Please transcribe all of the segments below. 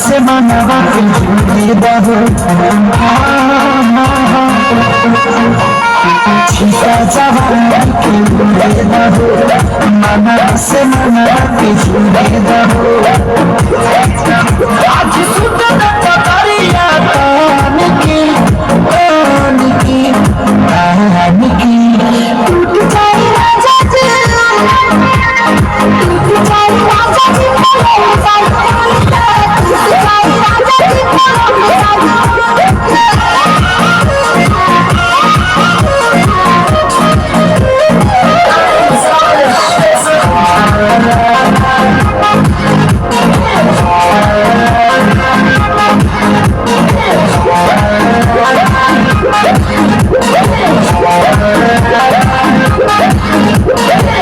से मनवा के झूले बहो छिपा जवानी के झूले बहो मनवा से मनवा के झूले बहो आज सुन पतरिया कान की टूट जाए राजा जी टूट जाए राजा जी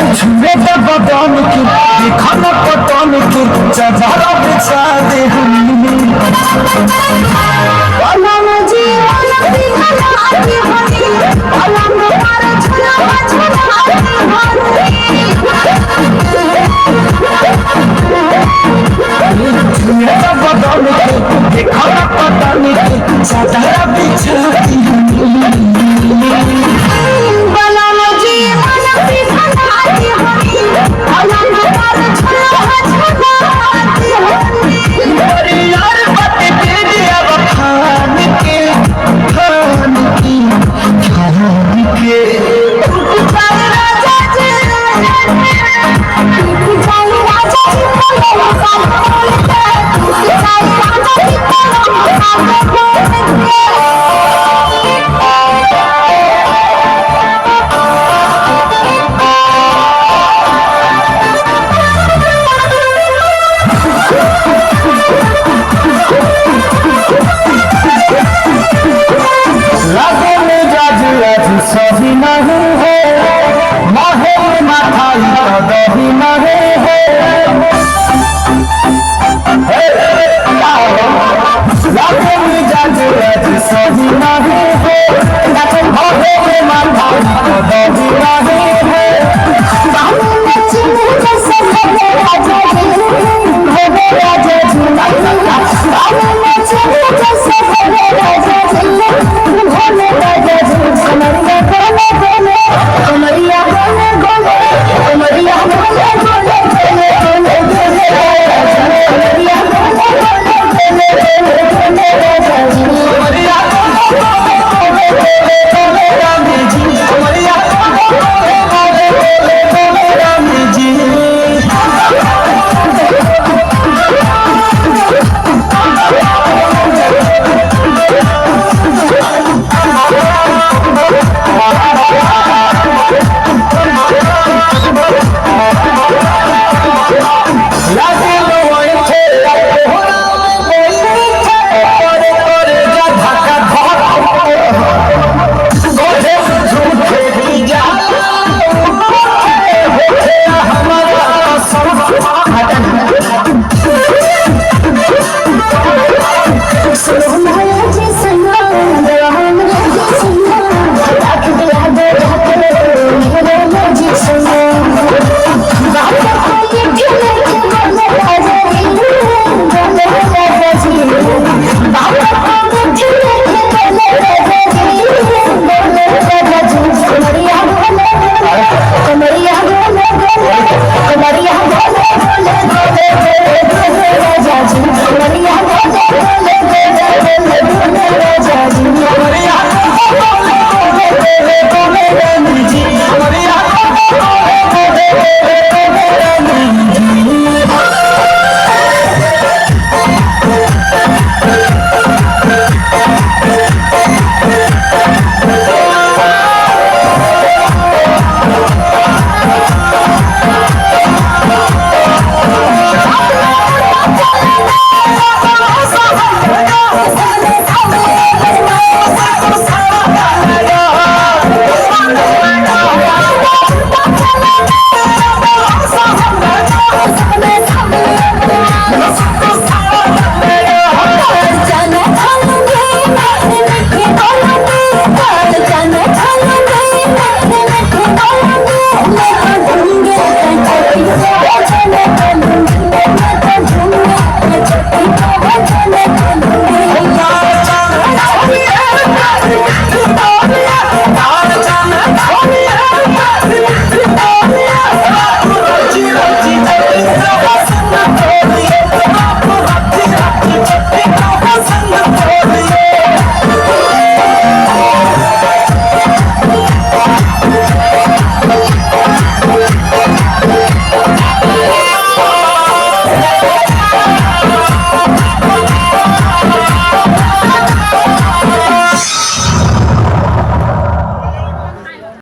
पटन की दिखाना पटन की चदरा बिछा दे अलम जीवन दिखाना आती होनी अलम मारे छुना छुना आती होनी पटन की दिखाना पटन की चदरा बिछा दे अलम जीवन दिखाना आती होनी अलम मारे छुना छुना आती होनी मेरी यार बात दे दिया खान के टूट जाए राजा जी टूट जाए राजा जी बोले टूट जाए राजा जी सभी नहीं है माहे माथाई कदही नहीं है लागे मिजाज सभी नहीं है माहे माथाई कदही नहीं है बाबू में चिन्ह जैसे भोले राजा जी भोले राजा जी बाबू में चिन्ह जैसे भोले राजा